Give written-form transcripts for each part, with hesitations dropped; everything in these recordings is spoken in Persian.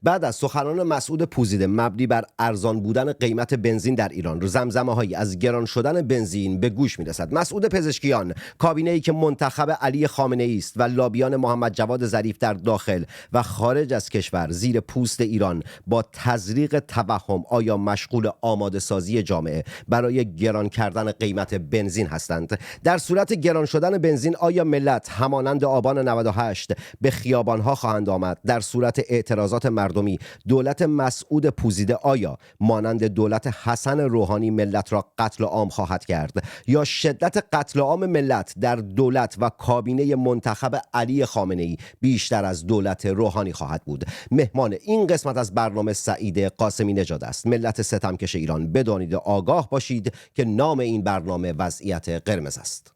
بعد از سخنان مسعود پوزیده مبنی بر ارزان بودن قیمت بنزین در ایران، زمزمه‌هایی از گران شدن بنزین به گوش می‌رسد. مسعود پزشکیان، کابینه‌ای که منتخب علی خامنه‌ای است و لابیان محمد جواد ظریف در داخل و خارج از کشور زیر پوست ایران با تزریق توهم، آیا مشغول آماده سازی جامعه برای گران کردن قیمت بنزین هستند؟ در صورت گران شدن بنزین آیا ملت همانند آبان 98 به خیابان‌ها خواهند آمد؟ در صورت اعتراضات مردمی دولت مسعود پوزیده آیا مانند دولت حسن روحانی ملت را قتل عام خواهد کرد، یا شدت قتل عام ملت در دولت و کابینه منتخب علی خامنه‌ای بیشتر از دولت روحانی خواهد بود؟ مهمان این قسمت از برنامه سعید قاسمی نژاد است. ملت ستمکش ایران، بدانید آگاه باشید که نام این برنامه وضعیت قرمز است.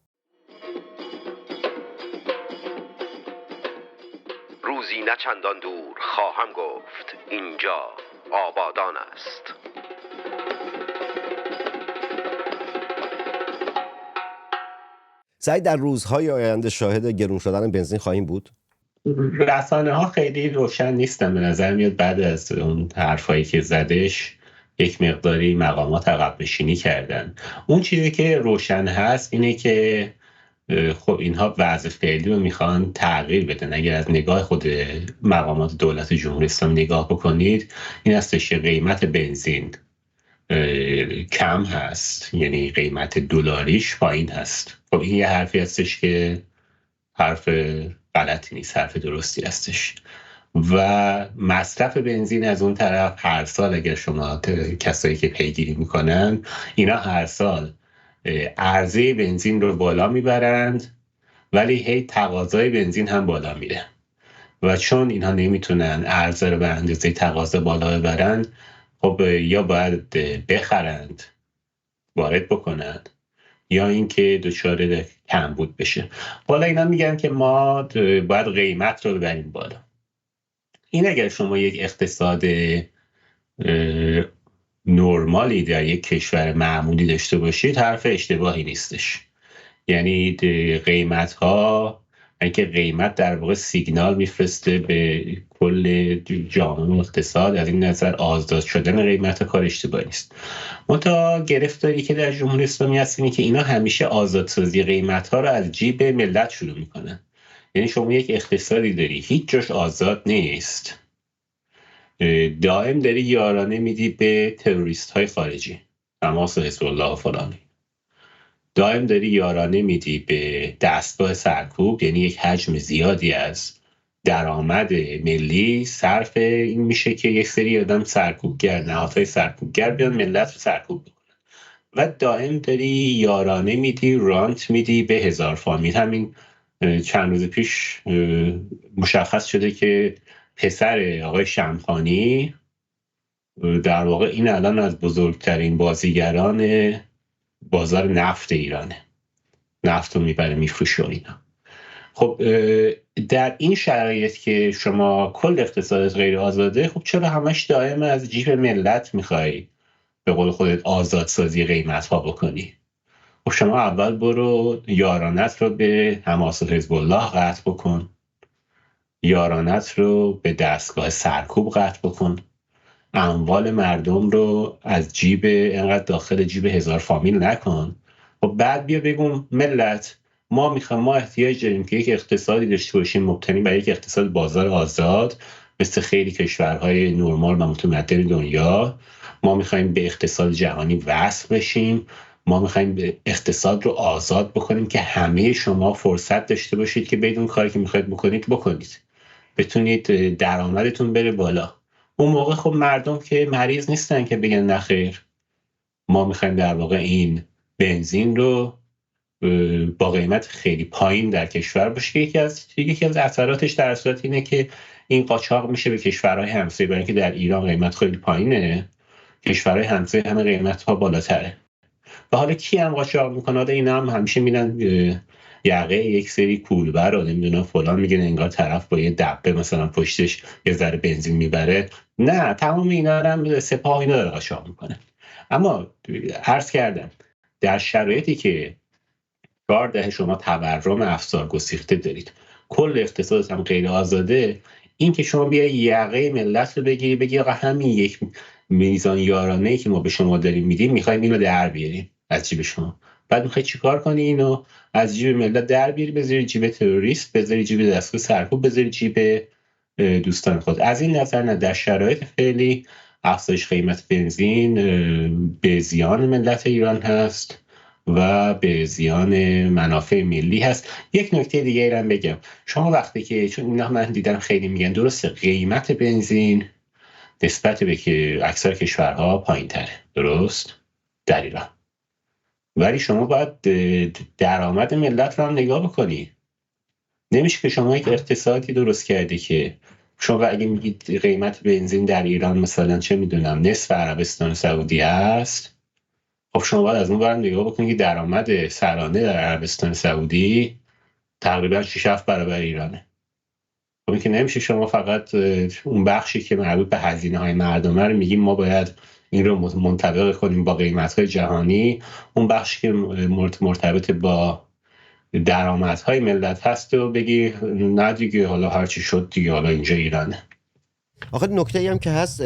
روزی نه چندان دور خواهم گفت اینجا آبادان است. سعید، در روزهای آینده شاهد گرون شدن بنزین خواهیم بود؟ رسانه ها خیلی روشن نیستن، به نظر میاد بعد از اون حرفایی که زدش یک مقداری مقامات عقب نشینی کردن. اون چیزی که روشن هست اینه که خب اینها وضع فعلی رو میخوان تغییر بدن. اگر از نگاه خود مقامات دولت جمهوری اسلامی نگاه بکنید، این هستش که قیمت بنزین کم هست، یعنی قیمت دلاریش پایین هست. خب این یه حرفی هستش که حرف غلطی نیست، حرف درستی هستش. و مصرف بنزین از اون طرف هر سال، اگر شما کسایی که پیگیری میکنن، اینا هر سال عرضه بنزین رو بالا میبرند ولی هی تقاضای بنزین هم بالا میره و چون اینها نمیتونن عرضه رو به اندازه تقاضا بالا ببرند، خب یا باید بخرند، وارد بکنند، یا اینکه دچار کمبود بشه. حالا اینا میگن که ما باید قیمت رو ببریم بالا. این اگر شما یک اقتصاد نرمالی در یک کشور معمولی داشته باشید، حرف اشتباهی نیستش. یعنی قیمت ها، اینکه قیمت در واقع سیگنال میفرسته به کل جامعه اقتصاد، از این نظر آزاد شدن قیمت کار اشتباهی نیست. منتها گرفتاری که در جمهوری اسلامی هست اینه که اینا همیشه آزادسازی قیمت ها رو از جیب ملت شروع میکنن. یعنی شما یک اقتصادی داری هیچ جاش آزاد نیست، دائم داری یارانه میدی به تروریست های خارجی، حماس و حزب الله و فلانی، دائم داری یارانه میدی به دستگاه سرکوب، یعنی یک حجم زیادی از درآمد ملی صرف این میشه که یک سری آدم سرکوبگر، نهادهای سرکوبگر بیان ملت رو سرکوب بکنن و دائم داری یارانه میدی، رانت میدی به هزار فامیل. همین چند روز پیش مشخص شده که پسر آقای شمخانی در واقع این الان از بزرگترین بازیگران بازار نفت ایرانه، نفت رو میبره میفروشه اینا. خب در این شرایط که شما کل اقتصادت غیر آزاده، خب چرا همش دائم از جیب ملت میخوای به قول خودت آزادسازی قیمت ها بکنی؟ خب شما اول برو یارانت رو به حماس و حزب الله قطع بکن، یارانت رو به دستگاه سرکوب قطع بکن، اموال مردم رو از جیب اینقدر داخل جیب هزار فامیل نکن. و بعد بیا بگم ملت ما احتیاج داریم که یک اقتصادی داشته باشیم مبتنی بر یک اقتصاد بازار آزاد مثل خیلی کشورهای نرمال و متمدن دنیا. ما میخوایم به اقتصاد جهانی وصل بشیم، ما میخوایم اقتصاد رو آزاد بکنیم که همه شما فرصت داشته باشید که بدون کاری که میخواید بکنید، بتونید درآمدتون بره بالا. اون موقع خب مردم که مریض نیستن که بگن نخیر، ما میخوایم در واقع این بنزین رو با قیمت خیلی پایین در کشور باشه. یکی از اثراتش در صورت اینه که این قاچاق میشه به کشورهای همسایه، برای اینکه در ایران قیمت خیلی پایینه، کشورهای همسایه همه قیمت ها بالاتره. و حالا کی هم قاچاق میکنه؟ حالا اینا هم همیشه میرن یقه یک سری کولبر رو نمیدونم فلان، میگن انگار طرف با یه دبه مثلا پشتش یه ذره بنزین میبره. نه، تمام اینا هم سپاه اینا رو قاچاق میکنه. اما عرض کردم در شرایطی که 4 دهه شما تورم افزار گسیخته دارید، کل اقتصاد هم غیر آزاده، این که شما بیای یقه ملت رو بگی آقا همین یک میزان یارانه‌ای که ما به شما داریم میدیم میخوایم اینو در بیاریم از جیب شما، بعد میخوای چیکار کنی؟ اینو از جیب ملت در بیاری بذاری جیب تروریست، بذاری جیب دستگاه سرکوب، بذاری جیب دوستان خود. از این نظر نه، در شرایط فعلی افزایش قیمت بنزین به زیان ملت ایران هست و به زیان منافع ملی هست. یک نکته دیگه ایران بگم، شما وقتی که، چون اینا من دیدم خیلی میگن درسته قیمت بنزین نسبت به که اکثر کشورها پایین تره، درست در ایران، ولی شما باید درآمد ملت رو هم نگاه بکنی. نمیشه که شما یک اقتصادی درست کردی که شما اگه میگید قیمت بنزین در ایران مثلا چه میدونم نصف عربستان سعودی هست، خب شما باید از اون برم نگاه بکنید که درآمد سرانه در عربستان سعودی تقریبا 6-7 برابر ایرانه. خب این که نمیشه شما فقط اون بخشی که مربوط به هزینه های مردمه رو میگیم ما باید این رو منطبق کنیم با قیمت های جهانی، اون بخشی که مرتبط با درآمدهای ملت هست و بگی نه دیگه حالا هرچی شد دیگه حالا اینجا ایرانه. آخه نکته‌ای هم که هست،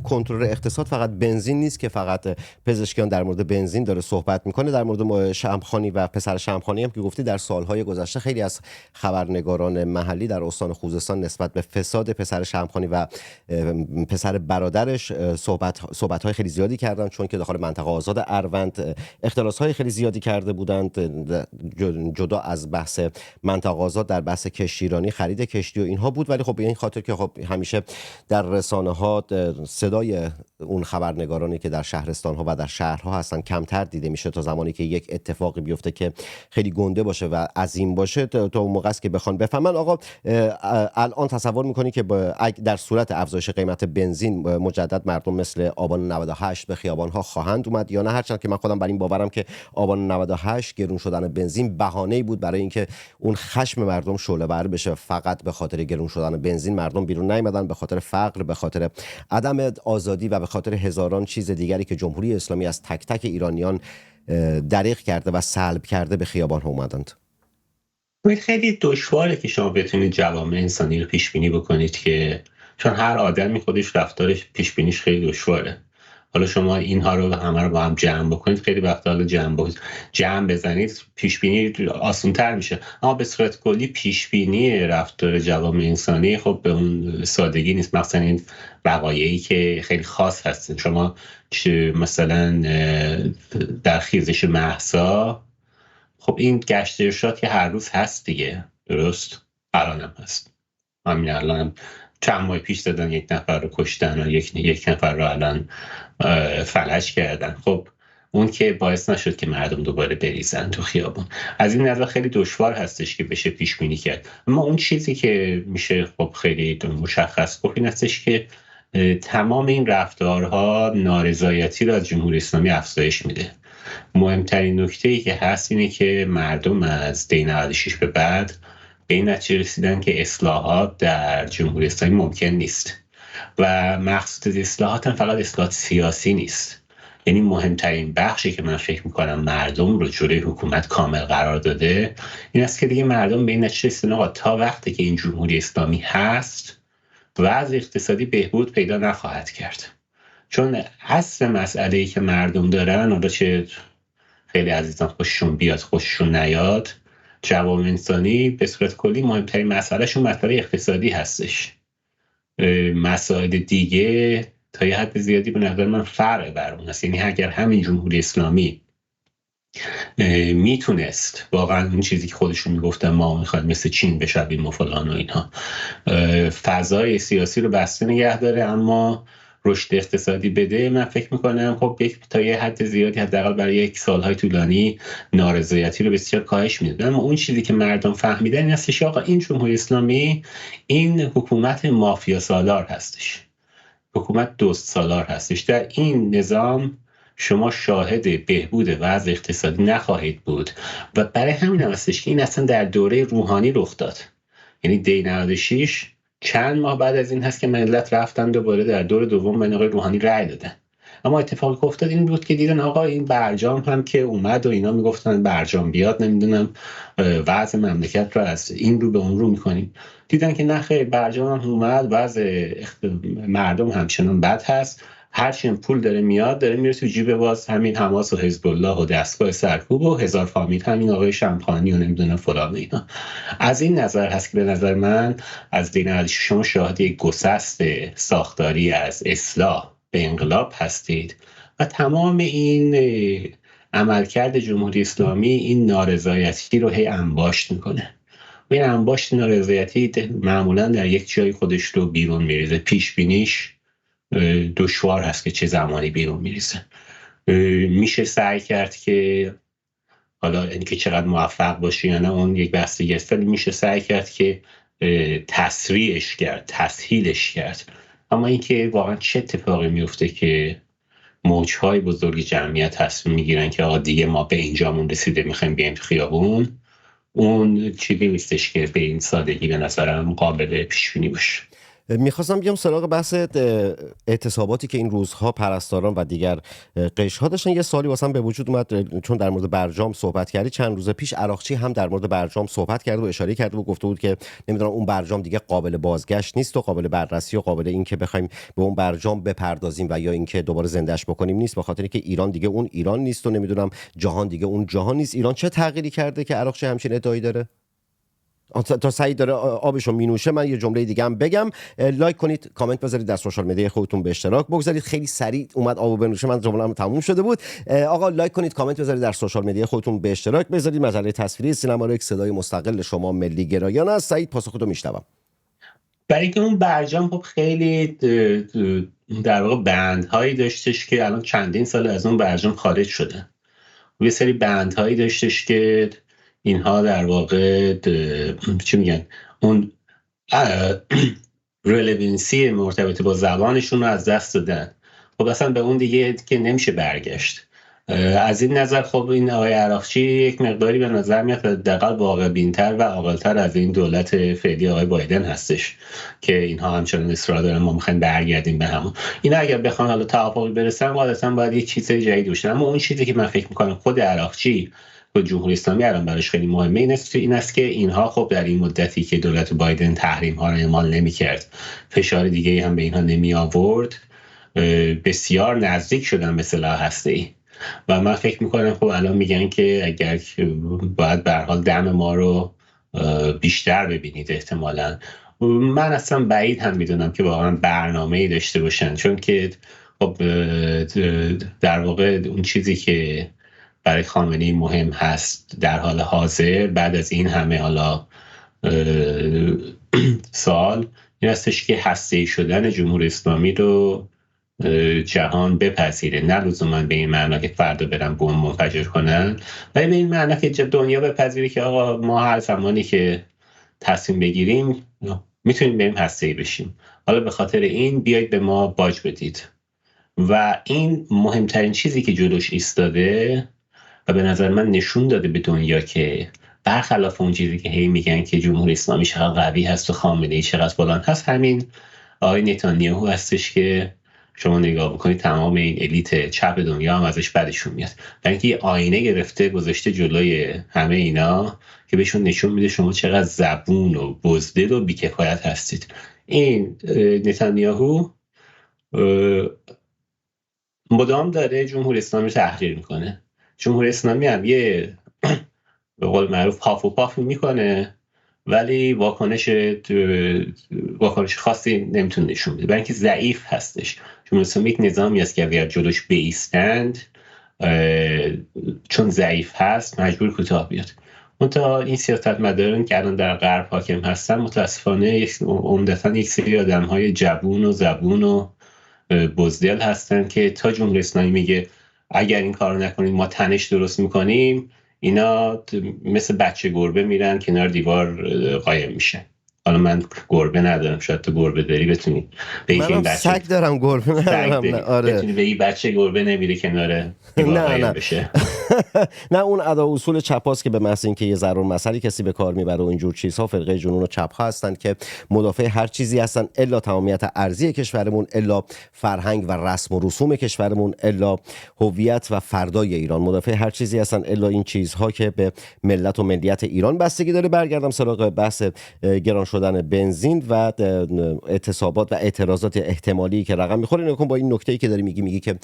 کنترل اقتصاد فقط بنزین نیست که فقط پزشکیان در مورد بنزین داره صحبت میکنه. در مورد شمخانی و پسر شمخانی هم که گفتی، در سالهای گذشته خیلی از خبرنگاران محلی در استان خوزستان نسبت به فساد پسر شمخانی و پسر برادرش صحبت‌های خیلی زیادی کردن، چون که داخل منطقه آزاد اروند اختلاس‌های خیلی زیادی کرده بودند، جدا از بحث منطقه آزاد در بحث کشتیرانی، خرید کشتی و اینها بود. ولی خب به این خاطر که خب همیشه در رسانه ها صدای اون خبرنگارانی که در شهرستان ها و در شهرها هستن کمتر دیده میشه تا زمانی که یک اتفاقی بیفته که خیلی گنده باشه و عظیم باشه تا اون موقع است که بخوان بفهمن. آقا الان تصور میکنی که در صورت افزایش قیمت بنزین مجدد مردم مثل آبان 98 به خیابان ها خواهند اومد یا نه؟ هرچند که من خودم بر این باورم که آبان 98 گرون شدن بنزین بهانه‌ای بود برای اینکه اون خشم مردم شعله‌ور بشه. فقط به خاطر گرون شدن بنزین مردم بیرون نیامدن، به خاطر فقر، به خاطر عدم آزادی و به خاطر هزاران چیز دیگری که جمهوری اسلامی از تک تک ایرانیان دریغ کرده و سلب کرده به خیابان ها اومدند. خیلی دشواره که شما بتونید جوامع انسانی رو پیش بینی بکنید، که چون هر آدمی خودش رفتارش پیش بینیش خیلی دشواره. حالا شما اینها رو همه رو با هم جمع بکنید، خیلی وقتا حالا جمع بزنید پیش بینی آسان تر میشه، اما به صورت کلی پیش بینی رفتار جوامع انسانی خب به اون سادگی نیست. مثلا این وقایعی که خیلی خاص هستن، شما مثلا در خیزش مهسا، خب این گشت ارشاد که هر روز هست دیگه، درست؟ الانم هست، همین الان چند ماه پیش زدن یک نفر رو کشتن و یک نفر رو الان فلج کردن. خب اون که باعث نشد که مردم دوباره بریزن تو خیابون. از این نظر خیلی دشوار هستش که بشه پیش بینی کرد. اما اون چیزی که میشه خب خیلی مشخص گفت این هستش که تمام این رفتارها نارضایتی رو از جمهوری اسلامی افزایش میده. مهمترین نکته‌ای که هست اینه که مردم از دی 96 به بعد به این نتیجه رسیدن که اصلاحات در جمهوری اسلامی ممکن نیست و مقصود اصلاحات هم فقط اصلاحات سیاسی نیست. یعنی مهمترین بخشی که من فکر میکنم مردم رو جلوی حکومت کامل قرار داده این است که دیگه مردم به این نتیجه رسیدن تا وقتی که این جمهوری اسلامی هست وضع اقتصادی بهبود پیدا نخواهد کرد. چون اصل مسئله‌ای که مردم دارن، حالا چه خیلی عزیزان خوششون بیاد خوششون نیاد، جوامع انسانی به صورت کلی مهمترین مسئلهشون مسئله اقتصادی هستش. مسائل دیگه تا یه حد زیادی به نظر من فرق بر اون هست. یعنی اگر همین جمهوری اسلامی میتونست واقعا اون چیزی که خودشون میگفتن ما میخوایم مثل چین بشویم و فلان و اینها، فضای سیاسی رو بسته نگه داره اما رشد اقتصادی بده، من فکر میکنم خب تا یه حد زیادی حداقل برای یک سالهای طولانی نارضایتی رو بسیار کاهش میده. اما اون چیزی که مردم فهمیدن این هستش آقا این جمهوری اسلامی این حکومت مافیا سالار هستش، حکومت دوست سالار هستش. در این نظام شما شاهد بهبود وضع اقتصادی نخواهید بود و برای همین هم هستش که این اصلا در دوره روحانی رخ داد. یعنی دی 96 چند ماه بعد از این هست که ملت رفتن دوباره در دور دوم به آقای روحانی رأی دادن. اما اتفاقی که افتاد این بود که دیدن آقا این برجام هم که اومد و اینا میگفتن برجام بیاد نمیدونم وضع مملکت رو از این رو به اون رو میکنیم، دیدن که نه خیر، برجام هم اومد وضع مردم همچنان بد هست، هرچی پول داره میاد داره میره تو جیب باز همین حماس و حزب الله و دستگاه سرکوب و هزار فامیل همین آقای شمخانی و نمیدونم فلان اینا. از این نظر هست که به نظر من از دین شما شاهد یک گسست ساختاری از اصلاح به انقلاب هستید و تمام این عملکرد جمهوری اسلامی این نارضایتی رو هی انباشت میکنه و این انباشت نارضایتی معمولا در یک جای خودش رو بیرون میریزه. پیش بینیش دشوار هست که چه زمانی بیرون میریزه. میشه سعی کرد که حالا اینکه چقدر موفق باشی یا نه اون یک بحث دیگه است، ولی میشه سعی کرد که تسریعش کرد، تسهیلش کرد. اما اینکه واقعا چه اتفاقی میفته که موجهای بزرگ جمعیت تصمیم میگیرن که آقا دیگه ما به اینجامون رسیده میخوایم بیایم تو خیابون، اون چیزی نیستش که به این سادگی به نظرم قابل پیش بینی باشه. میخواستم بیام سراغ بحث اعتصاباتی که این روزها پرستاران و دیگر قشرها داشتن. یه سوالی واسم به وجود اومد چون در مورد برجام صحبت کردی. چند روز پیش عراقچی هم در مورد برجام صحبت کرد و اشاره کرد و گفته بود که نمیدونم اون برجام دیگه قابل بازگشت نیست و قابل بررسی و قابل این که بخوایم به اون برجام بپردازیم و یا اینکه دوباره زندهش بکنیم نیست، به خاطر اینکه ایران دیگه اون ایران نیست و نمیدونم جهان دیگه اون جهان نیست. ایران چه تغییری کرده که عراقچی همچین ادعایی داره؟ تا سعید داره آبشو مینوشه من یه جمله دیگه هم بگم. لایک کنید، کامنت بذارید، در سوشال مدیا خودتون به اشتراک بگذارید. خیلی سریع اومد آبو بنوشه، من جمله‌ام تموم شده بود. آقا لایک کنید، کامنت بذارید، در سوشال مدیا خودتون به اشتراک بذارید. مجله تصویری سینما رو یک صدای مستقل شما ملی گرایان است. سعید پاسختو میشنوم. برای اینکه اون برجام خب خیلی در واقع بندهایی داشتش که الان چندین سال از اون برجام خارج شدن. یه سری بندهایی داشتش که اینها در واقع چی میگن اون رلوانسی مرتبط با زبانشون رو از دست دادن. خب اصلا به اون دیگه که نمیشه برگشت. از این نظر خب این آقای عراقچی یک مقداری به نظر میاد دقیقاً واقع بین‌تر و عاقل‌تر از این دولت فعلی آقای بایدن هستش که اینها همچنان اصرار دارن ما میخوایم برگردیم به همون. اینا اگر بخوان حالا توافقی برسن قاعدتاً باید یک چیز جدید باشه. اما اون چیزی که من فکر میکنم خود عراقچی و جمهوری اسلامی الان براش خیلی مهمه این است که اینها خب در این مدتی که دولت بایدن تحریم ها رو اعمال نمی‌کرد، فشار دیگه هم به اینها نمی آورد، بسیار نزدیک شدن به سلاح هسته‌ای و من فکر میکنم خب الان میگن که اگر باید به هر حال دم ما رو بیشتر ببینید احتمالاً. من اصلا بعید هم میدونم که واقعا برنامه‌ای داشته باشن، چون که خب در واقع اون چیزی که برای خامنه‌ای مهم هست در حال حاضر بعد از این همه حالا سال این هستش که هسته‌ای شدن جمهوری اسلامی رو جهان بپذیره، نه لزوما به این معنا که فردا برن بمب منفجر کنن، ولی به این معنا که دنیا بپذیره که آقا ما هر زمانی که تصمیم بگیریم میتونیم بریم هسته‌ای بشیم، حالا به خاطر این بیایید به ما باج بدید. و این مهمترین چیزی که جلوش ایستاده و به نظر من نشون داده به دنیا که برخلاف اون چیزی که هی میگن که جمهوری اسلامی چقدر قوی هست و خامنه‌ای چقدر فلان هست، همین آقای نتانیاهو هستش که شما نگاه بکنید تمام این الیت چپ دنیا هم ازش بدشون میاد، برای اینکه یه آینه گرفته گذاشته جلوی همه اینا که بهشون نشون میده شما چقدر زبون و بزدل و بیکفایت هستید. این نتانیاهو مدام داره جمهوری اسلامی تحقیر میکنه. جمهوری اسلامی هم یه به قول معروف پاف و پاف میکنه ولی واکنش خاصی نمیتونه نشون بده، برای اینکه ضعیف هستش. جمهوری اسلامی یک نظامی است که اگر جلوش بایستند چون ضعیف هست مجبور کوتاه بیاد. منتها این سیاستمداران که الان در غرب حاکم هستن متاسفانه عمدتاً یک سری آدم‌های جوون و زبون و بزدل هستن که تا جمهوری اسلامی میگه اگر این کارو نکنید ما تنش درست میکنیم، اینا مثل بچه گربه میرن کنار دیوار قایم میشه. حالا من گربه ندارم، شاید تو گربه داری بتونی بگی این بچه سگ دارم گربه ندارم. آره بتونی بگی بچه گربه نمیره کنار دیوار قایم بشه. نه اون ادا اصول چپاست که به محض اینکه یه ضرر مسئله کسی به کار میبره و اینجور چیزها، فرقه جنون و چپ‌ها هستن که مدافع هر چیزی هستن الا تمامیت ارضی کشورمون، الا فرهنگ و رسم و رسوم کشورمون، الا هویت و فردای ایران. مدافع هر چیزی هستن الا این چیزها که به ملت و ملیت ایران بستگی داره. برگردم سراغ بحث گران شدن بنزین و اعتصابات و اعتراضات احتمالی که رقم میخوره. نکن با این نکته‌ای که داری میگی که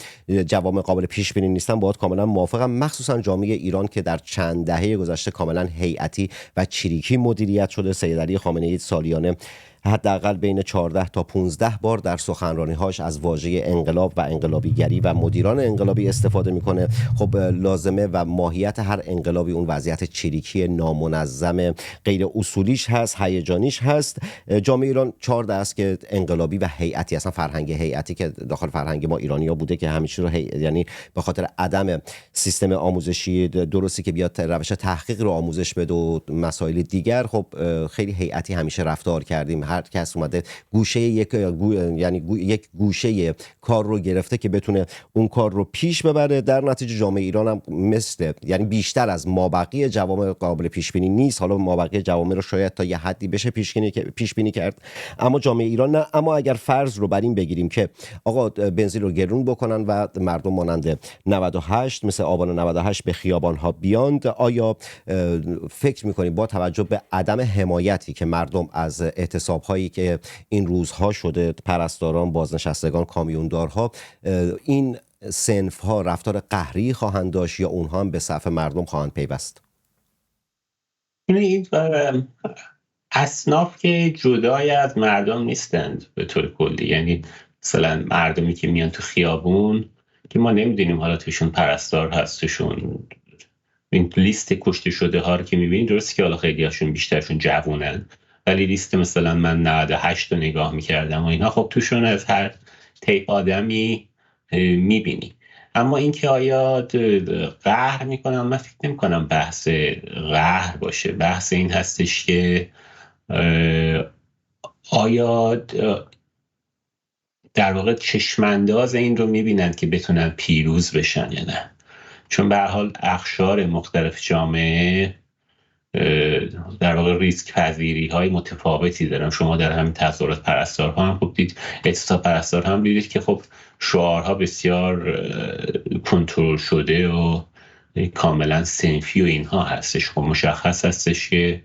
جوامع قابل پیش بینی نیستن، باهات کاملا موافقم، مخصوصا جامعه ایران که در چند دهه گذشته کاملا هیئتی و چریکی مدیریت شده. سید علی خامنه‌ای سالیانه حداقل بین 14 تا 15 بار در سخنرانی‌هاش از واژه انقلاب و انقلابیگری و مدیران انقلابی استفاده میکنه. خب لازمه و ماهیت هر انقلابی اون وضعیت چریکی نامنظم غیر اصولیش هست، هیجانیش هست. جامعه ایران 4 است که انقلابی و هیئتی، اصلا فرهنگ هیئتی که داخل فرهنگ ما ایرانی‌ها بوده که همیشه رو یعنی به خاطر عدم سیستم آموزشی درستی که بیاد روش تحقیق رو آموزش بده و مسائل دیگر، خب خیلی هیئتی همیشه رفتار کردیم. هر کس اومده گوشه یک گوشه کار رو گرفته که بتونه اون کار رو پیش ببره. در نتیجه جامعه ایران هم یعنی بیشتر از مابقی جوامع قابل پیش بینی نیست. حالا مابقی جوامع رو شاید تا یه حدی بشه پیش بینی کرد، اما جامعه ایران نه. اما اگر فرض رو بر این بگیریم که آقا بنزین رو گرون بکنن و مردم مانند 98 مثل آبان 98 به خیابان ها بیاند، آیا فکر می‌کنید با توجه به عدم حمایتی که مردم از اعتصاب هایی که این روزها شده، پرستاران، بازنشستگان، کامیوندارها، این صنف ها رفتار قهری خواهند داشت یا اونها هم به صف مردم خواهند پیوست؟ این اصناف که جدای از مردم نیستند به طور کلی. یعنی مثلا مردمی که میان تو خیابون که ما نمیدونیم حالا توشون پرستار هست، توشون این لیست کشته شده ها رو که میبینید، درسته که حالا خیلی هاشون بیشترشون جوونن، ولی لیست مثلا من 98 رو نگاه میکردم و اینا، خب توشون از هر تیپ آدمی میبینی. اما اینکه آیا قهر میکنم، من فکر نمیکنم بحث قهر باشه. بحث این هستش که آیا در واقع چشمانداز این رو میبینن که بتونن پیروز بشن یا نه. چون به هر حال اقشار مختلف جامعه در واقع ریسک پذیری های متفاوتی دارن. شما در همین تظاهرات پرستارها هم خوب دید، اعتصاب پرستار هم دیدید که خب شعارها بسیار کنترل شده و کاملا صنفی و اینها هستش. خب مشخص هستش که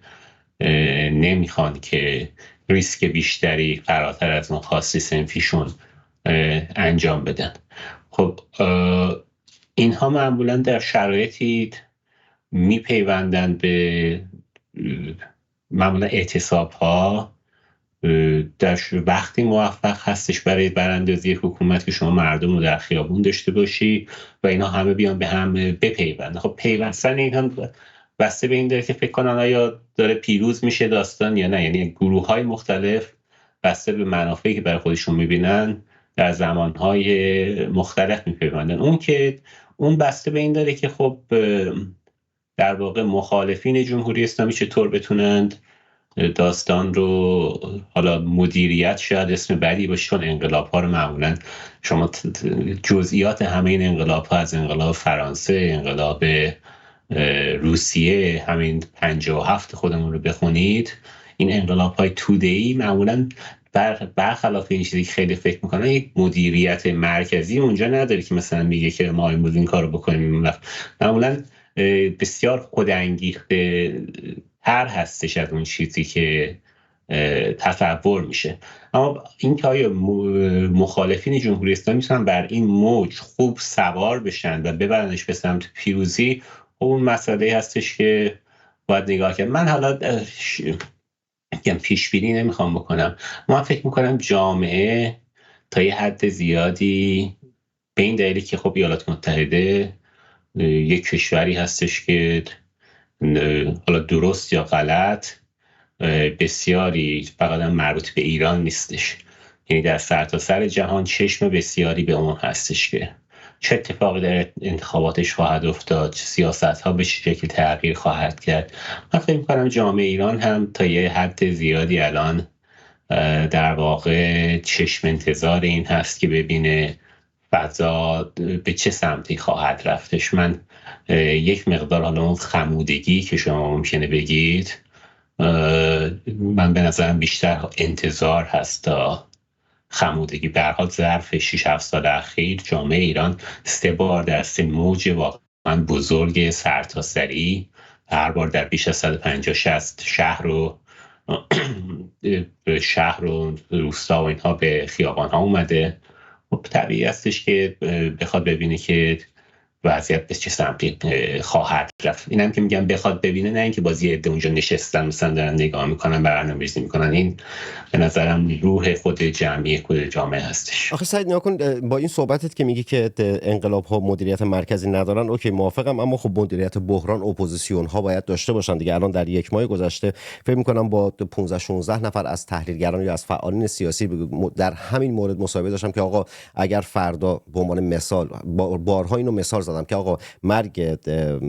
نمیخوان که ریسک بیشتری فراتر از اون خواسته صنفیشون انجام بدن. خب اینها معمولا در شرایطی میپیوندن به معمولا اعتصاب ها در وقتی موفق هستش برای براندازی حکومت که شما مردم رو در خیابون داشته باشی و اینا همه بیان به هم بپیوندن. خب پیوستن این هم بسته به این داره که فکر کنن آیا داره پیروز میشه داستان یا نه. یعنی گروه های مختلف بسته به منافعی که برای خودشون میبینن در زمانهای مختلف میپیوندن. اون بسته به این داره که خب در واقع مخالفین جمهوری اسلامی چطور بتونند داستان رو، حالا مدیریت شاید اسم بدی باشه، چون انقلاب ها رو معمولا شما جزئیات همه این انقلاب ها، از انقلاب فرانسه، انقلاب روسیه، همین 57 خودمون رو بخونید، این انقلاب های توده‌ای معمولا برخلاف این چیزی که خیلی فکر میکنن یک مدیریت مرکزی اونجا نداره که مثلا میگه که ما امروز این کار رو بکنیم. معمولا بسیار خودانگیخته تر هستش از اون چیزی که تصور میشه. اما این که آیا مخالفین جمهوری اسلامی میتونن بر این موج خوب سوار بشن و ببرنش به سمت پیروزی، اون مسئله هستش که باید نگاه کرد. من حالا پیش بینی نمیخوام بکنم، من فکر میکنم جامعه تا یه حد زیادی به این دلیلی که خب ایالات متحده یک کشوری هستش که حالا درست یا غلط بسیاری فقط مربوط به ایران نیستش، یعنی در سرتاسر جهان چشم بسیاری به اون هستش که چه اتفاقی در انتخاباتش خواهد افتاد، سیاست ها به چه شکل تغییر خواهد کرد. من فکر می‌کنم جامعه ایران هم تا یه حد زیادی الان در واقع چشم انتظار این هست که ببینه فضا به چه سمتی خواهد رفتش. من یک مقدار حالا اون خمودگی که شما ممکنه بگید، من به نظرم بیشتر انتظار هست تا خمودگی. به هر حال ظرف 6-7 سال اخیر جامعه ایران 3 بار در 3 موج واقعا بزرگ سرتاسری، هر بار در بیش از 150-60 شهر و روستا و اینها به خیابان ها اومده. خب طبیعی هستش که بخواد ببینه که وضعیت به چه سمتی خواهد رفت. اینم که میگم بخواد ببینه، نه اینکه بازی عده اونجا نشستن مثلا دارن نگاه میکنن، برنامه‌ریزی میکنن. این به نظرم روح خود جمعی خود جامعه هستش. آخه سعید نیا کن، با این صحبتت که میگی که انقلاب ها مدیریت مرکزی ندارن، اوکی موافقم، اما خب مدیریت بحران اپوزیسیون ها باید داشته باشن دیگه. الان در 1 ماه گذشته فکر میکنم با 15-16 نفر از تحلیلگران یا از فعالین سیاسی در همین مورد مصاحبه داشتم که آقا اگر فردا به عنوان مثال، بارها اینو مثال زدم که آقا مرگ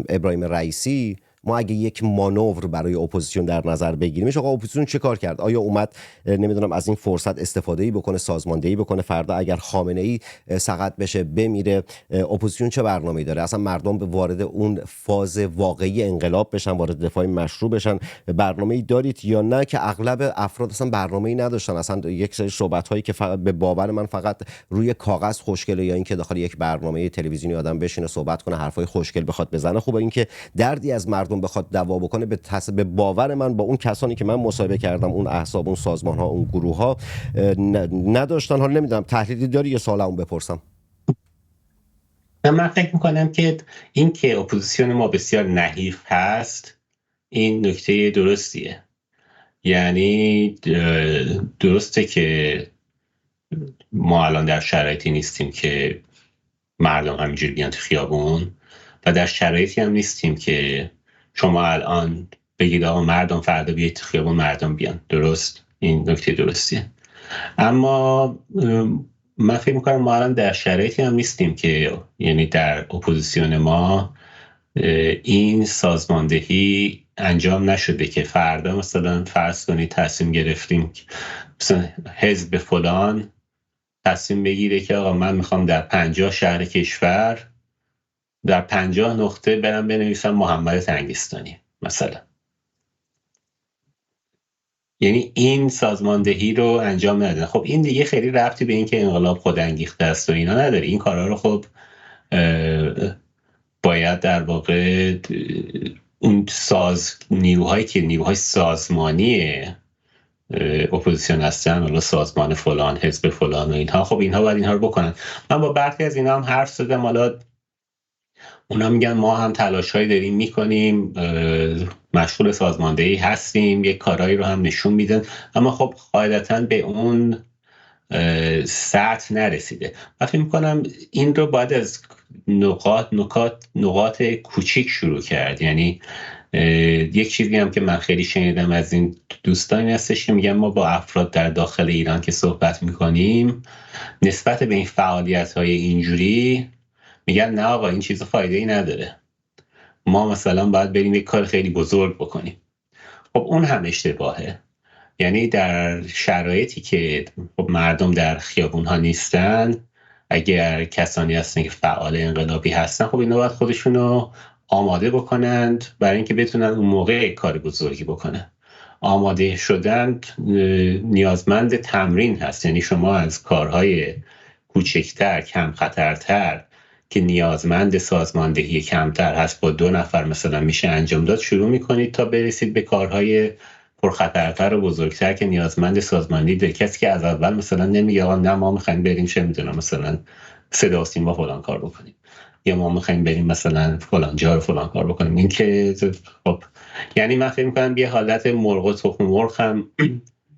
ابراهیم رئیسی، ما اگه یک مانور برای اپوزیسیون در نظر بگیریمش، آقا اپوزیسیون چه کار کرد؟ آیا اومد نمیدونم از این فرصت استفاده‌ای بکنه، سازماندهی بکنه؟ فردا اگر خامنه‌ای سقط بشه بمیره، اپوزیسیون چه برنامه‌ای داره؟ اصلا مردم به وارد اون فاز واقعی انقلاب بشن، وارد دفاع مشروع بشن، برنامه‌ای دارید یا نه؟ که اغلب افراد اصلا برنامه‌ای نداشتن. اصلا یک سری صحبت‌هایی که فقط به باور من فقط روی کاغذ خوشگله، یا اینکه داخل یک برنامه تلویزیونی آدم بشینه صحبت کنه، حرفای خوشگل بخواد بزنه. خوبه اینکه دردی از بخواد دوا بکنه. به باور من با اون کسانی که من مصاحبه کردم، اون احزاب، اون سازمان ها، اون گروه ها نداشتن. حالا نمیدونم تحلیلی داری یا سوال اون بپرسم؟ من فکر میکنم که این که اپوزیسیون ما بسیار نحیف هست این نکته درستیه. یعنی درسته که ما الان در شرایطی نیستیم که مردم همینجوری بیان تو خیابون، و در شرایطی هم نیستیم که شما الان بگید آقا مردم فردا بیاید تو خیابون، مردم بیان. درست، این نکته درستیه. اما من فکر میکنم ما الان در شرایطی هم نیستیم که، یعنی در اپوزیسیون ما این سازماندهی انجام نشده که فردا مثلا فرض کنید تصمیم گرفتیم مثلا حزب فلان تصمیم بگیره که آقا من میخوام در 50 شهر کشور در 50 نقطه برم بنویسم محمد تنگستانی مثلا. یعنی این سازماندهی رو انجام ندادن. خب این دیگه خیلی ربطی به این که انقلاب خودانگیخته است و اینا نداره. این کارا رو خب باید در واقع اون نیروهایی که نیروهای سازمانی اپوزیسیون هستن، حالا سازمان فلان، حزب فلان و اینها، خب اینها باید اینها رو بکنن. من با برخی از اینا هم حرف زدم، حالا اونا میگن ما هم تلاش‌هایی داریم میکنیم، مشغول سازماندهی هستیم، یک کارهایی رو هم نشون میدن، اما خب قاعدتاً به اون سطح نرسیده. من فکر میکنم این رو باید از نقاط کوچیک شروع کرد. یعنی یک چیزی هم که من خیلی شنیدم از این دوستانی هستش که میگن ما با افراد در داخل ایران که صحبت میکنیم نسبت به این فعالیت‌های اینجوری میگن نه آقا این چیز فایده‌ای نداره، ما مثلا باید بریم یک کار خیلی بزرگ بکنیم. خب اون هم اشتباهه. یعنی در شرایطی که خب مردم در خیابون‌ها نیستن، اگر کسانی هستن که فعال انقلابی هستن، خب اینا باید خودشونو آماده بکنند برای اینکه بتونن اون موقع کار بزرگی بکنن. آماده شدن نیازمند تمرین هست. یعنی شما از کارهای کوچکتر، کم خطرتر که نیازمند سازماندهی کمتر هست، با 2 نفر مثلا میشه انجام داد، شروع میکنید تا برسید به کارهای پرخطرتر و بزرگتر که نیازمند سازماندهی داره. کسی که از اول مثلا نمیگه آقا نه ما میخوایم بریم چه میدونم مثلا صدا و سیما فلان کار بکنیم، یا ما میخوایم بریم مثلا فلان جا رو فلان کار بکنیم. این که خب یعنی من فکر میکنم یه حالت مرغ و تخم مرغ هم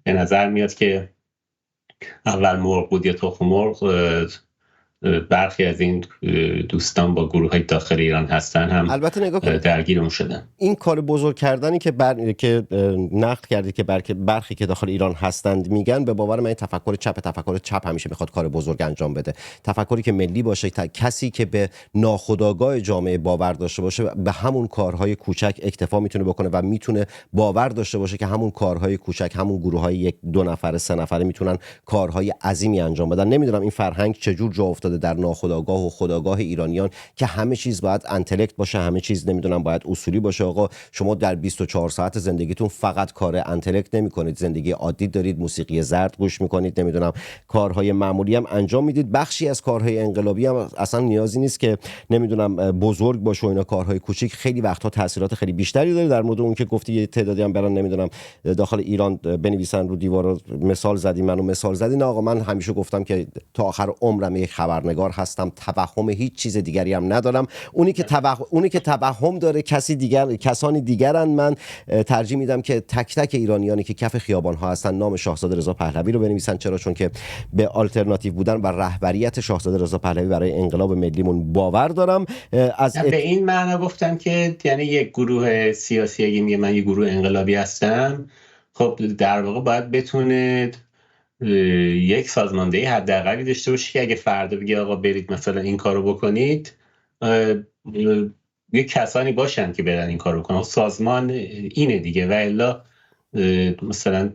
به نظر میاد که اول مرغ بود یا تخم مرغ. برخی از این دوستان با گروه های داخل ایران هستن هم البته نگاه کن، درگیر اون شدن. این کار بزرگ کردنی که که نقد کردی که برخی که داخل ایران هستند میگن، به باور من این تفکر چپ همیشه میخواد کار بزرگ انجام بده. تفکری که ملی باشه، کسی که به ناخودآگاه جامعه باور داشته باشه به همون کارهای کوچک اکتفا میتونه بکنه و میتونه باور داشته باشه که همون کارهای کوچک، همون گروه‌های 1-2 نفره 3 نفره میتونن کارهای عظیمی انجام بدن. نمیدونم این فرهنگ چجور جا افتاده افتاده در ناخودآگاه و خودآگاه ایرانیان که همه چیز باید انتلکت باشه، همه چیز نمیدونم باید اصولی باشه. آقا شما در 24 ساعت زندگیتون فقط کار انتلکت نمی‌کنید، زندگی عادی دارید، موسیقی زرد گوش می‌کنید، نمیدونم کارهای معمولی هم انجام میدید. بخشی از کارهای انقلابی هم اصلا نیازی نیست که نمیدونم بزرگ باشه و اینا، کارهای کوچیک خیلی وقتها تاثیرات خیلی بیشتری داره. در مورد اون که گفتی یه تعدادی هم برن نمیدونم داخل ایران بنویسن رو دیوار مثال زدی، منو مثال زدی. نه آقا، من همیشه گفتم که تا آخر عمرم یک خبرنگار هستم، توهم هیچ چیز دیگری هم ندارم. اونی که توهم داره کسانی دیگرن. من ترجیح میدم که تک تک ایرانیانی که کف خیابان ها هستن نام شاهزاده رضا پهلوی رو بنویسن. چرا؟ چون که به آلترناتیو بودن و رهبریت شاهزاده رضا پهلوی برای انقلاب ملیمون باور دارم. به این معنا گفتم که یعنی یک گروه سیاسی اگه میگه من یک گروه انقلابی هستم، خب در واقع باید بتونه یک سازماندهی حداقلی داشته باشه که اگه فردا بگه آقا برید مثلا این کارو بکنید، یک کسانی باشن که برن این کارو بکنن. سازمان اینه دیگه، و الا مثلا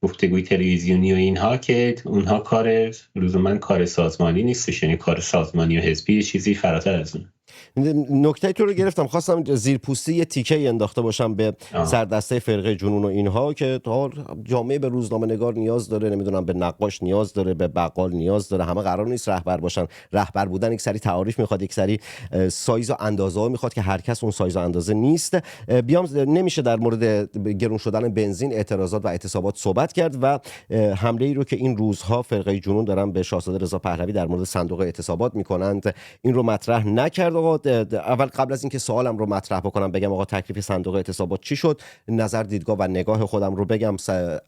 گفتگوی تلویزیونی و اینها که اونها کار لزوما کار سازمانی نیستش، یعنی کار سازمانی و حزبی چیزی فراتر از اون. نکته تو رو گرفتم، خواستم زیرپوستی یه تیکه انداخته باشم به سردسته فرقه جنون و اینها که جامعه به روزنامه نگار نیاز داره، نمیدونم به نقاش نیاز داره، به بقال نیاز داره. همه قرار نیست رهبر باشن. رهبر بودن یک سری تعاریف میخواد، یک سری سایز و اندازه ها میخواد که هر کس اون سایز و اندازه نیست. بیام نمیشه در مورد گرون شدن بنزین، اعتراضات و اعتصابات صحبت کرد و حمله ای رو که این روزها فرقه جنون دارن به شاهزاده رضا پهلوی در مورد صندوق اعتصابات میکنند این رو مطرح نکرد. آقا اول قبل از اینکه سوالم رو مطرح بکنم بگم آقا تکلیف صندوق اعتصابات چی شد، نظر دیدگاه و نگاه خودم رو بگم.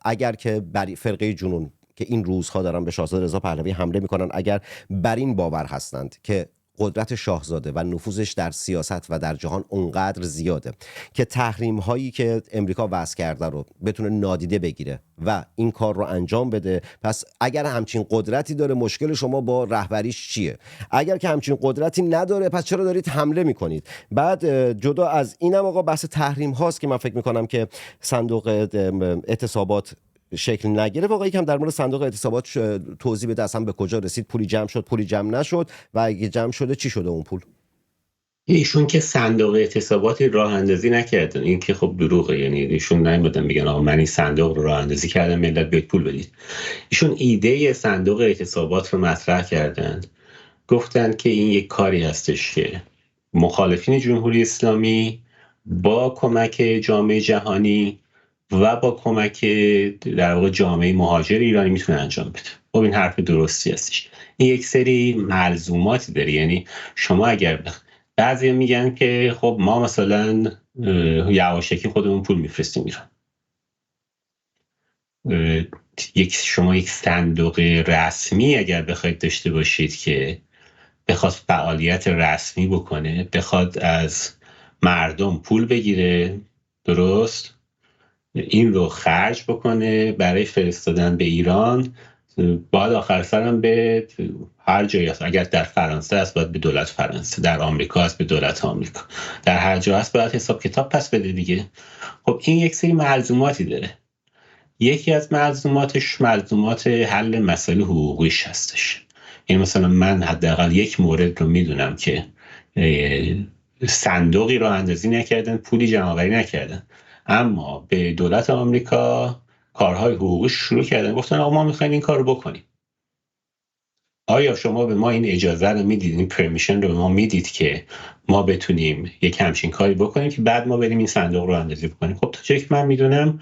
اگر که فرقه جنون که این روزها دارن به شاهزاده رضا پهلوی حمله میکنن، اگر بر این باور هستند که قدرت شاهزاده و نفوذش در سیاست و در جهان اونقدر زیاده که تحریم هایی که امریکا وضع کرده رو بتونه نادیده بگیره و این کار رو انجام بده، پس اگر همچین قدرتی داره مشکل شما با رهبریش چیه؟ اگر که همچین قدرتی نداره پس چرا دارید حمله میکنید؟ بعد جدا از اینم آقا بحث تحریم هاست که من فکر میکنم که صندوق اعتصابات شکل نگیره. واقعا یکم در مورد صندوق اعتصابات توضیح بده، اصلا به کجا رسید، پولی جمع شد، پولی جمع نشد و اگه جمع شده چی شده اون پول؟ ایشون که صندوق اعتصاباتی راه اندازی نکردن، این که خب دروغه. یعنی ایشون نمیدونم میگن آقا من این صندوق رو راه اندازی کردم ملت بیاید پول بدید. ایشون ایده صندوق اعتصابات رو مطرح کردند، گفتند که این یک کاری هستش که مخالفین جمهوری اسلامی با کمک جامعه جهانی و با کمک در واقع جامعه مهاجر ایرانی میتونه انجام بده. خب این حرف درستی هستش. این یک سری ملزوماتی داره. یعنی شما اگر بعضی میگن که خب ما مثلا یواشکی خودمون پول میفرستیم ایران، شما یک صندوق رسمی اگر بخواید داشته باشید که بخواد فعالیت رسمی بکنه، بخواد از مردم پول بگیره، درست این رو خرج بکنه برای فرستادن به ایران، باید آخر سرم به هر جایی هست. اگر در فرانسه هست باید به دولت فرانسه، در آمریکا هست به دولت آمریکا، در هر جا هست باید حساب کتاب پس بده دیگه. خب این یک سری ملزوماتی داره. یکی از ملزوماتش ملزومات حل مسائل حقوقیش هستش. یعنی مثلا من حداقل یک مورد رو میدونم که صندوقی رو اندازی نکردن، پولی جمع آوری نکردن، اما به دولت آمریکا کارهای حقوقی شروع کردن، گفتن آقا ما میخوایم این کار رو بکنیم. آیا شما به ما این اجازه رو میدید، این پرمیشن رو به ما میدید که ما بتونیم یک همچین کاری بکنیم که بعد ما بریم این صندوق رو اندازی بکنیم؟ خب تا جایی که من میدونم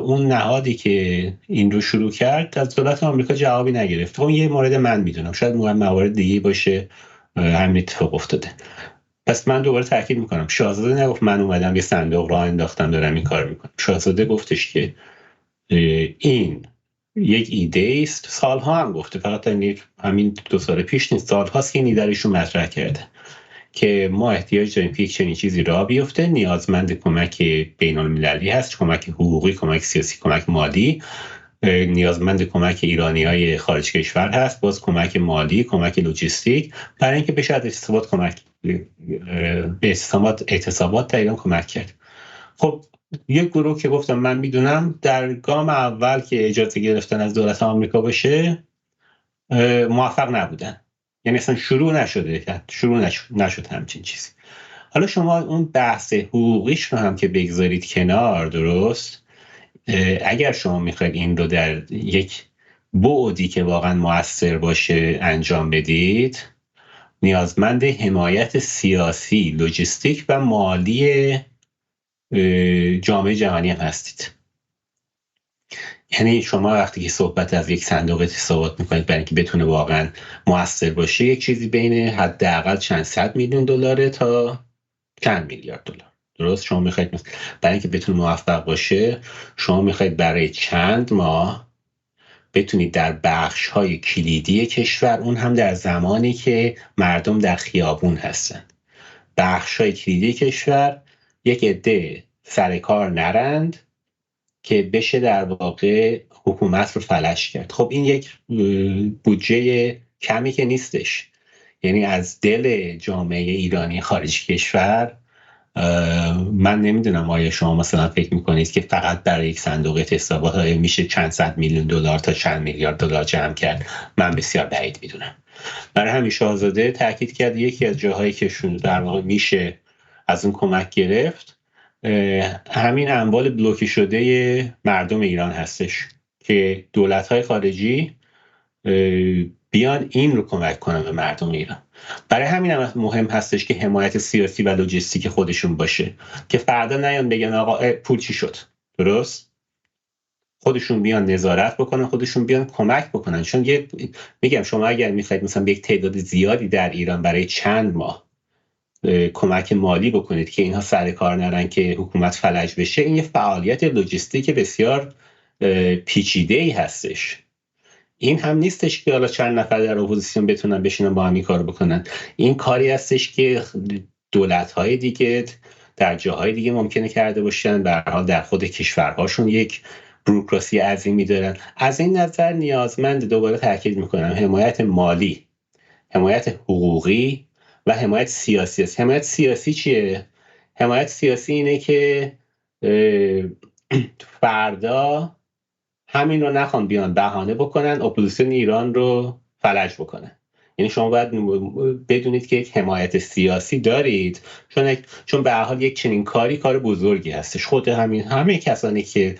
اون نهادی که این رو شروع کرد از دولت آمریکا جوابی نگرفت. خب یه مورد من میدونم، شاید موارد دیگه باشه همین اتفاق افتاده. پس من دوباره تاکید میکنم، شاهزاده نگفت من اومدم یه صندوق راه انداختم دارم این کار میکنم. شاهزاده گفتش که این یک ایده است، سالها هم گفته، فقط همین 2 سال پیش نیست، سالهاست که این ایده رو مطرح کرده که ما احتیاج داریم که یک چنین چیزی راه بیفته، نیازمند کمک بین المللی هست، کمک حقوقی، کمک سیاسی، کمک مالی، نیازمند کمک ایرانی‌های خارج کشور هست، باز کمک مالی، کمک لوجستیک، برای اینکه بشه به اعتصابات در ایران کمک کرد. خب یک گروه که گفتم من میدونم در گام اول که اجازه گرفتن از دولت آمریکا باشه موفق نبودن. یعنی اصلا شروع نشد همچین چیزی. حالا شما اون بحث حقوقیش رو هم که بگذارید کنار، درست، اگر شما میخواید این رو در یک بعدی که واقعا مؤثر باشه انجام بدید، نیازمند حمایت سیاسی، لوجستیک و مالی جامعه جهانی هم هستید. یعنی شما وقتی که صحبت از یک صندوق اتصالات میکنید برای اینکه بتونه واقعا مؤثر باشه، یک چیزی بین حداقل چند صد میلیون دلار تا چند میلیارد دلار. درست، شما میخواید برای اینکه بتونه موفق باشه، شما میخواید برای چند ماه بتونید در بخش‌های کلیدی کشور، اون هم در زمانی که مردم در خیابون هستن، بخش‌های کلیدی کشور یک عده سر کار نرند که بشه در واقع حکومت رو فلج کرد. خب این یک بودجه کمی که نیستش. یعنی از دل جامعه ایرانی خارج کشور، من نمیدونم آیا شما مثلا فکر میکنید که فقط برای یک صندوق اعتصابات میشه چند صد میلیون دلار تا چند میلیارد دلار جمع کرد؟ من بسیار بعید میدونم. برای همین شاهزاده تاکید کرد یکی از جاهایی که در واقع میشه از اون کمک گرفت همین اموال بلوکه شده مردم ایران هستش که دولت‌های خارجی بیان این رو کمک کنن به مردم ایران. برای همین هم مهم هستش که حمایت سیاسی و لوجستیک خودشون باشه که فردا نیان بگن آقا پول چی شد. درست، خودشون بیان نظارت بکنن، خودشون بیان کمک بکنن. چون میگم شما اگر میخواید مثلا به یک تعداد زیادی در ایران برای چند ماه کمک مالی بکنید که اینها سر کار نرن که حکومت فلج بشه، این یه فعالیت لوجستیک بسیار پیچیده‌ای هستش. این هم نیستش که حالا چند نفر در اپوزیسیون بتونن بشینن با هم کار بکنن. این کاری هستش که دولت‌های دیگه در جاهای دیگه ممکنه کرده باشن. به هر حال در خود کشورهاشون یک بوروکراسی عظیمی دارن. از این نظر نیازمند، دوباره تاکید میکنم، حمایت مالی، حمایت حقوقی و حمایت سیاسی است. حمایت سیاسی چیه؟ حمایت سیاسی اینه که فردا همین رو نخوان بیان بهانه بکنن اپوزیسیون ایران رو فلج بکنن. یعنی شما باید بدونید که یک حمایت سیاسی دارید، چون به هر حال یک چنین کار بزرگی هستش. خود همه کسانی که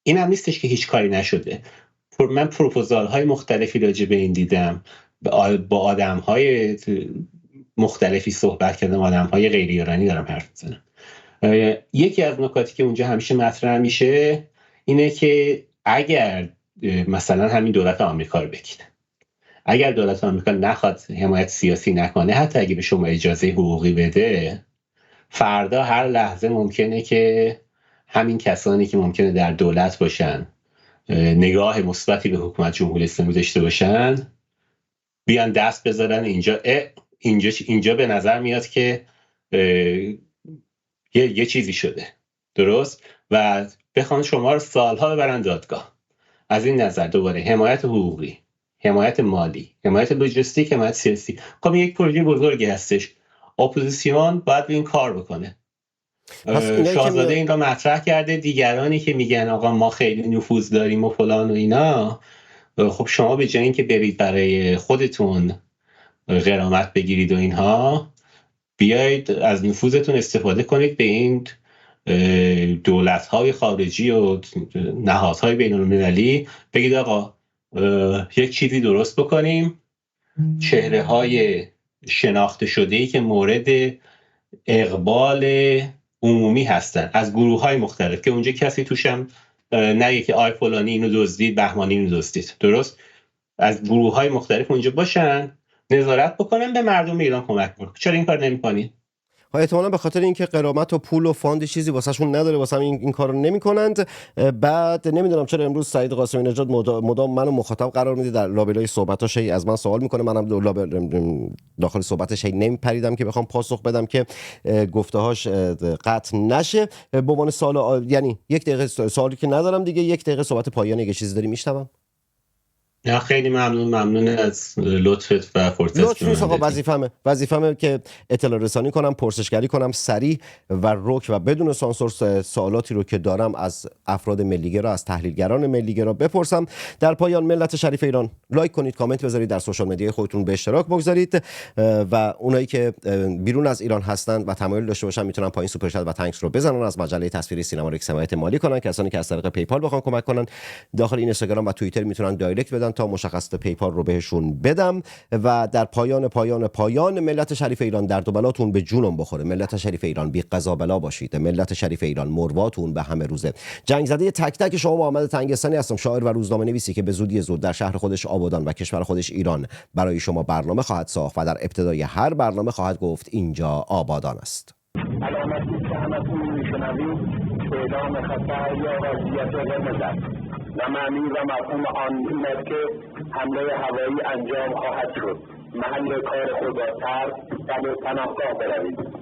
این هم نیستش که هیچ کاری نشده. من پروپوزال های مختلفی راجع به این دیدم، با آدم های مختلفی صحبت کردم، آدم های غیر ایرانی دارم حرف میزنم. یکی از نکاتی که اونجا همیشه مطرح میشه اینه که اگر مثلا همین دولت آمریکا رو بگید، اگر دولت آمریکا نخواد حمایت سیاسی نکنه، حتی اگه به شما اجازه حقوقی بده، فردا هر لحظه ممکنه که همین کسانی که ممکنه در دولت باشن، نگاه مثبتی به حکومت جمهوری اسلامی داشته باشن، بیان دست بذارن اینجا به نظر میاد که یه چیزی شده. درست، و بخوان شما رو سالها ببرن دادگاه. از این نظر دوباره حمایت حقوقی، حمایت مالی، حمایت لوجستیک، حمایت سیاسی. خب یک پروژه بزرگی هستش. اپوزیسیون باید این کار بکنه. شاهزاده این رو مطرح کرده. دیگرانی که میگن آقا ما خیلی نفوذ داریم و فلان و اینا، خب شما به جای اینکه برید برای خودتون غرامت بگیرید و اینها، بیایید از نفوذتون استفاده کنید به این دولت‌های خارجی و نهادهای بین‌المللی، بگید آقا یک چیزی درست بکنیم. چهره‌های شناخته شده‌ای که مورد اقبال عمومی هستن از گروه‌های مختلف، که اونجا کسی توشم نگه که آی فلانی اینو دزدید، بهمانی اینو دزدید. درست، از گروه‌های مختلف اونجا باشن، نظارت بکنن، به مردم ایران کمک بکنن. چرا این کار نمی‌کنید؟ احتمالاً به خاطر اینکه غرامت و پول و فاند چیزی واسهشون نداره، واسه این کارو نمیکنند. بعد نمیدونم چرا امروز سعید قاسمی نژاد مدام منو مخاطب قرار میده، در لابلای صحبتاش از من سوال میکنه، منم داخل صحبتش نمیپریدم که بخوام پاسخ بدم که گفته‌هاش قطع نشه. به عنوان سوال، یعنی یک دقیقه سوالی که ندارم دیگه، یک دقیقه صحبت پایانی اگه چیزی داری میشنوم. نه خیلی ممنون از لطفت و فرصت. لطف نیست آقا، وظیفمه که اطلاع رسانی کنم، پرسشگری کنم سریع و رک و بدون سانسور سوالاتی رو که دارم از افراد ملیگرا، از تحلیلگران ملیگرا بپرسم. در پایان ملت شریف ایران لایک کنید، کامنت بذارید، در سوشال مدیا خودتون به اشتراک بگذارید و اونایی که بیرون از ایران هستند و تمایل داشته باشن میتونن پایین سوپر چت و تانکس رو بزنن، از مجله تصویری سینما ریکس حمایت مالی کنن. کسانی که از طریق پیپال بخوان کمک کنن داخل اینستاگرام و توییتر میتونن دایرکت بدن تا مشخصات پیپال رو بهشون بدم. و در پایان ملت شریف ایران درد و بلاتون به جونم بخوره. ملت شریف ایران بی قضا بلا باشید. ملت شریف ایران مرواتون به همه روزه. جنگ زده تک تک شما محمد تنگستانی هستم، شاعر و روزنامه نویسی که به زودی زود در شهر خودش آبادان و کشور خودش ایران برای شما برنامه خواهد ساخت و در ابتدای هر برنامه خواهد گفت اینجا آبادان است. علامتی که همتون میشنوید اعلام خطر یا وضعیت قرمز است و معنی و مفهوم آن این است که حمله هوایی انجام خواهد شد. محل کار خود را ترک و به پناهگاه بروید.